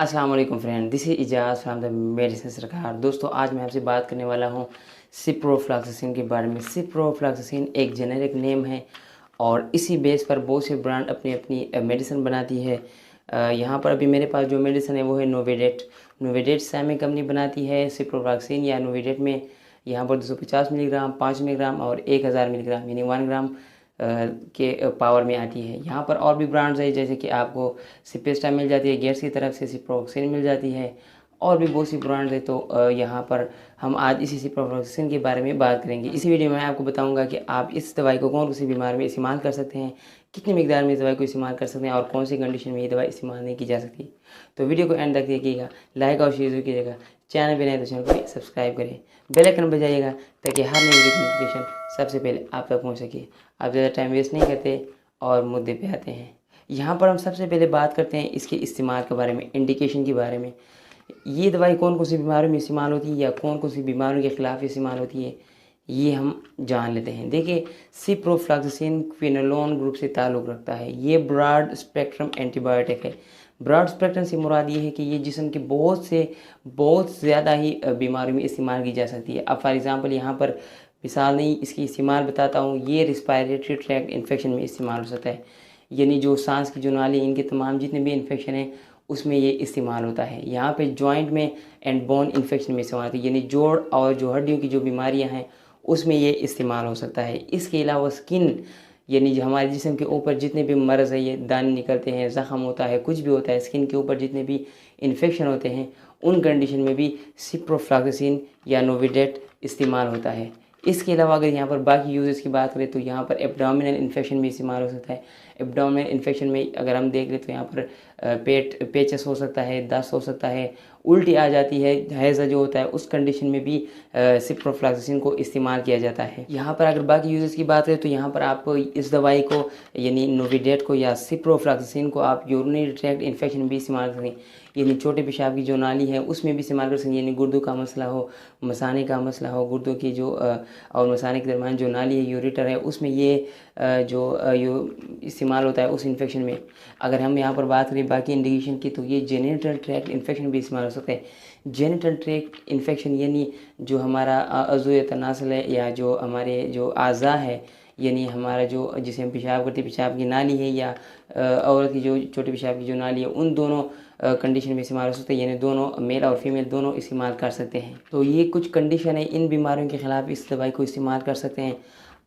अस्सलाम वालेकुम friend, this is Ejaz from the medicine सरकार। दोस्तों, आज मैं आपसे बात करने वाला हूँ सिप्रोफ्लॉक्सासिन के बारे में। सिप्रोफ्लॉक्सासिन एक जेनेरिक नेम है और इसी बेस पर बहुत से ब्रांड अपनी अपनी मेडिसिन बनाती है। यहाँ पर अभी मेरे पास जो मेडिसिन है वो है नोवेडेट। नोवेडेट सैमी कंपनी बनाती है सिप्रोफ्लॉक्सासिन या नोवेडेट में यहाँ पर 250 मिलीग्राम, 5 मिलीग्राम और 1000 मिलीग्राम यानी 1 ग्राम के पावर में आती है। यहाँ पर और भी ब्रांड्स है, जैसे कि आपको सिपेस्टा मिल जाती है, गेट्स की तरफ से सिप्रोक्सिन मिल जाती है और भी बहुत सी ब्रांड्स है। तो यहाँ पर हम आज इसी सिप्रोक्सिन के बारे में बात करेंगे। इसी वीडियो में मैं आपको बताऊंगा कि आप इस दवाई को कौन सी बीमारी में इस्तेमाल कर सकते हैं, कितनी मिकदार में इस दवाई को इस्तेमाल कर सकते हैं और कौन सी कंडीशन में ये दवाई इस्तेमाल नहीं की जा सकती। तो वीडियो को एंड तक देखिएगा, लाइक और शेयर कीजिएगा, चैनल पर नए तो चैनल को सब्सक्राइब करें, बेल आइकन बजाइएगा ताकि हर नई वीडियो की नोटिफिकेशन सबसे पहले आप तक पहुँच सके। आप ज़्यादा टाइम वेस्ट नहीं करते और मुद्दे पे आते हैं। यहाँ पर हम सबसे पहले बात करते हैं इसके इस्तेमाल के बारे में, इंडिकेशन के बारे में। ये दवाई कौन कौन सी बीमारियों में इस्तेमाल होती है या कौन कौन सी बीमारियों के ख़िलाफ़ इस्तेमाल होती है, ये हम जान लेते हैं। देखिए, सिप्रोफ्लॉक्सासिन क्विनोलोन ग्रुप से ताल्लुक़ रखता है। ये ब्रॉड स्पेक्ट्रम एंटीबायोटिक है। ब्रॉड स्पेक्ट्रम से मुराद ये है कि ये जिस्म के बहुत ज़्यादा ही बीमारियों में इस्तेमाल की जा सकती है। अब फॉर एग्ज़ाम्पल यहाँ पर मिसाल नहीं, इसकी इस्तेमाल बताता हूँ। ये रिस्पायरेटरी ट्रैक्ट इन्फेक्शन में इस्तेमाल हो सकता है, यानी जो सांस की जो नाली, इनके तमाम जितने भी इन्फेक्शन हैं उसमें ये इस्तेमाल होता है। यहाँ पे जॉइंट में एंड बोन इन्फेक्शन में इस्तेमाल होता है, यानी जोड़ और जो हड्डियों की जो बीमारियाँ हैं उसमें ये इस्तेमाल हो सकता है। इसके अलावा स्किन, यानी जो हमारे जिस्म के ऊपर जितने भी मर्ज़ है, ये दाने निकलते हैं, ज़ख़म होता है, कुछ भी होता है, स्किन के ऊपर जितने भी इन्फेक्शन होते हैं, उन कंडीशन में भी सिप्रोफ्लॉक्सासिन या नोविडेट इस्तेमाल होता है। इसके अलावा अगर यहाँ पर बाकी यूजेस की बात करें तो यहाँ पर एब्डोमिनल इन्फेक्शन में इस्तेमाल हो सकता है। एब्डोमिनल इन्फेक्शन में अगर हम देख लें तो यहाँ पर पेट पेचस हो सकता है, दस्त हो सकता है, उल्टी आ जाती है, हैज़ा जो होता है, उस कंडीशन में भी सिप्रोफ्लॉक्सासिन को इस्तेमाल किया जाता है। यहाँ पर अगर बाकी यूजेस की बात करें तो यहाँ पर आप इस दवाई को यानी नोविडेट को या सिप्रोफ्लॉक्सासिन को आप यूरिनरी ट्रैक्ट इन्फेक्शन में भी इस्तेमाल करें, यानी छोटे पेशाब की जो नाली है उसमें भी इस्तेमाल कर सकते हैं। यानी गुर्दों का मसला हो, मसाने का मसला हो, गुर्दों की जो और मसाने के दरमियान जो नाली है, यूरेटर है, उसमें ये इस्तेमाल होता है उस इन्फेक्शन में। अगर हम यहाँ पर बात करें बाकी इंडिकेशन की तो ये जेनिटल ट्रैक्ट इन्फेक्शन भी इस्तेमाल हो सकता है। जेनिटल ट्रैक्ट इन्फेक्शन यानी जो हमारा अज़ू तनासल है या जो हमारे जो आज़ा है, यानी हमारा जो जिसे हम पेशाब करते पेशाब की नाली है या औरत की जो छोटे पेशाब की जो नाली है, उन दोनों कंडीशन में इस्तेमाल हो सकते हैं, यानी दोनों मेल और फीमेल दोनों इस्तेमाल कर सकते हैं। तो ये कुछ कंडीशन है, इन बीमारियों के ख़िलाफ़ इस दवाई को इस्तेमाल कर सकते हैं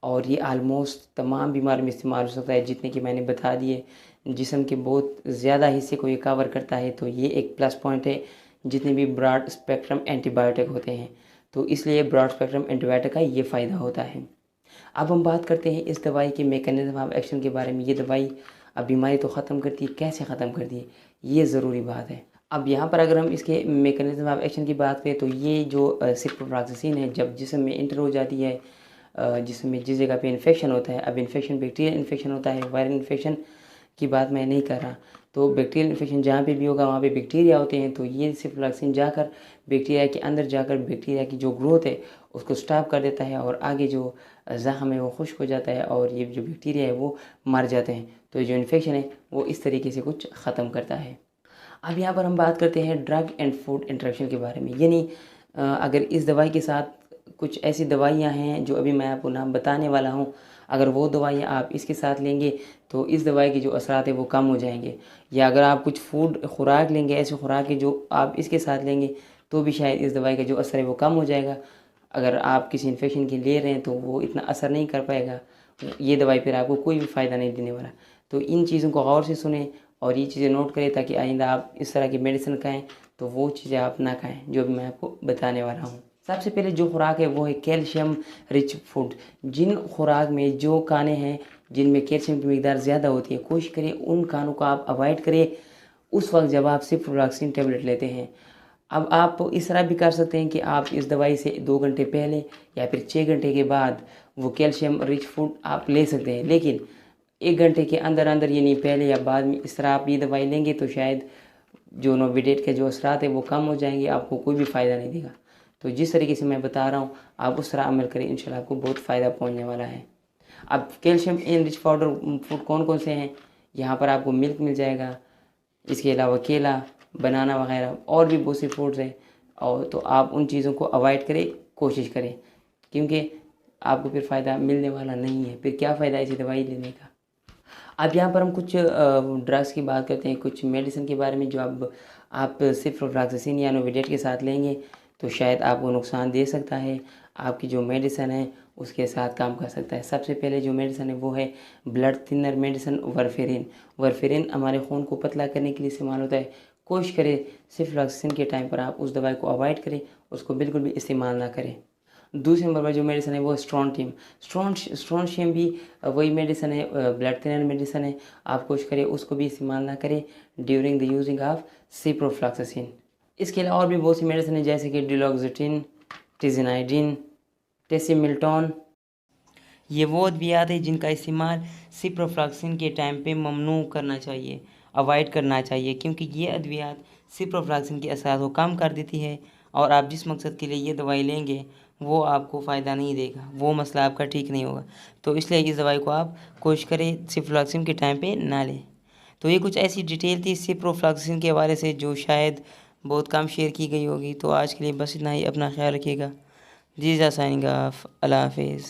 और ये आलमोस्ट तमाम बीमारियों में इस्तेमाल हो सकता है जितने कि मैंने बता दिए। जिस्म के बहुत ज़्यादा हिस्से को ये कवर करता है, तो ये एक प्लस पॉइंट है जितने भी ब्रॉड स्पेक्ट्रम एंटीबायोटिक होते हैं। तो इसलिए ब्रॉड स्पेक्ट्रम एंटीबायोटिक का ये फ़ायदा होता है। अब हम बात करते हैं इस दवाई के मैकेनिज्म ऑफ एक्शन के बारे में। ये दवाई अब बीमारी तो ख़त्म करती है, कैसे ख़त्म करती है, ये ज़रूरी बात है। अब यहाँ पर अगर हम इसके मैकेनिज्म ऑफ एक्शन की बात करें तो ये जो सिप्रोफ्लॉक्सासिन है, जब जिस्म में इंटर हो जाती है, जिस्म में जिस जगह पे इन्फेक्शन होता है, अब इन्फेक्शन बैक्टीरियल इन्फेक्शन होता है, वायरल इन्फेक्शन की बात मैं नहीं कर रहा। तो बैक्टीरियल इन्फेक्शन जहाँ पे भी होगा वहाँ पे बैक्टीरिया होते हैं, तो ये सिप्रोफ्लॉक्सासिन जाकर बैक्टीरिया के अंदर जाकर बैक्टीरिया की जो ग्रोथ है उसको स्टॉप कर देता है और आगे जो ज़ख़म है वो खुश्क हो जाता है और ये जो बैक्टीरिया है वो मर जाते हैं। तो जो इन्फेक्शन है वो इस तरीके से कुछ ख़त्म करता है। अब यहाँ पर हम बात करते हैं ड्रग एंड फूड इंटरेक्शन के बारे में, यानी अगर इस दवाई के साथ कुछ ऐसी दवाइयाँ हैं जो अभी मैं आपको नाम बताने वाला हूँ, अगर वो दवाइयाँ आप इसके साथ लेंगे तो इस दवाई के जो असरात है वो कम हो जाएंगे। या अगर आप कुछ फूड खुराक लेंगे, ऐसी खुराक है जो आप इसके साथ लेंगे तो भी शायद इस दवाई का जो असर है वो कम हो जाएगा। अगर आप किसी इन्फेक्शन के ले रहे हैं तो वो इतना असर नहीं कर पाएगा, ये दवाई फिर आपको कोई भी फ़ायदा नहीं देने वाला। तो इन चीज़ों को गौर से सुने और ये चीज़ें नोट करें ताकि आइंदा आप इस तरह की मेडिसिन खाएं तो वो चीज़ें आप ना खाएं जो भी मैं आपको बताने वाला हूँ। सबसे पहले जो खुराक है वो है कैल्शियम रिच फूड। जिन खुराक में जो खाने हैं जिनमें कैल्शियम की मिकदार ज़्यादा होती है, कोशिश करें उन खानों को आप अवॉइड करें उस वक्त जब आप सिप्रोफ्लॉक्सासिन टेबलेट लेते हैं। अब आप इस तरह भी कर सकते हैं कि आप इस दवाई से 2 घंटे पहले या फिर 6 घंटे के बाद वो कैल्शियम रिच फूड आप ले सकते हैं, लेकिन 1 घंटे के अंदर अंदर यानी पहले या बाद में इस तरह आप ये दवाई लेंगे तो शायद जो नोविडेट के जो असरात है वो कम हो जाएंगे, आपको कोई भी फ़ायदा नहीं देगा। तो जिस तरीके से मैं बता रहा हूँ आप उस तरह अमल करें, इंशाल्लाह आपको बहुत फ़ायदा पहुँचने वाला है। अब कैल्शियम इन रिच पाउडर फूड कौन कौन से हैं, यहाँ पर आपको मिल्क मिल जाएगा, इसके अलावा केला, बनाना वगैरह और भी बहुत सी फूड्स हैं, और तो आप उन चीज़ों को अवॉइड करें, कोशिश करें, क्योंकि आपको फिर फ़ायदा मिलने वाला नहीं है। फिर क्या फ़ायदा ऐसी दवाई लेने का। अब यहाँ पर हम कुछ ड्रग्स की बात करते हैं, कुछ मेडिसिन के बारे में, जो अब आप सिप्रोफ्लॉक्सासिन या नोविडेट के साथ लेंगे तो शायद आपको नुकसान दे सकता है, आपकी जो मेडिसिन है उसके साथ काम कर सकता है। सबसे पहले जो मेडिसिन है वो है blood thinner medicine warfarin. Warfarin हमारे खून को पतला करने के लिए इस्तेमाल होता है। कोशिश करें सिप्रोफ्लॉक्सासिन के टाइम पर आप उस दवाई को अवॉइड करें, उसको बिल्कुल भी इस्तेमाल ना करें। दूसरे नंबर पर जो मेडिसिन है वो स्ट्रॉन्टियम। स्ट्रॉन्टियम भी वही मेडिसिन है, ब्लड थिनर मेडिसिन है। आप कोशिश करें उसको भी इस्तेमाल ना करें during the using of ciprofloxacin. इसके अलावा और भी बहुत सी मेडिसिन है, जैसे कि डिलॉक्सिटिन, टिजिनाइडिन, टेसिमिल्टॉन। ये वो अद्वियात है जिनका इस्तेमाल सिप्रोफ्लॉक्सासिन के टाइम पे ममनू करना चाहिए, अवॉइड करना चाहिए, क्योंकि ये अद्वियात सिप्रोफ्लॉक्सासिन के असर को कम कर देती है, और आप जिस मकसद के लिए ये दवाई लेंगे वो आपको फ़ायदा नहीं देगा, वो मसला आपका ठीक नहीं होगा। तो इसलिए इस दवाई को आप कोशिश करें सिप्रोफ्लॉक्सासिन के टाइम पे ना लें। तो ये कुछ ऐसी डिटेल थी सिप्रोफ्लॉक्सासिन के हवाले से जो शायद बहुत कम शेयर की गई होगी। तो आज के लिए बस इतना ही, अपना ख्याल रखिएगा। जी साइनिंग ऑफ, अल्लाह हाफिज़।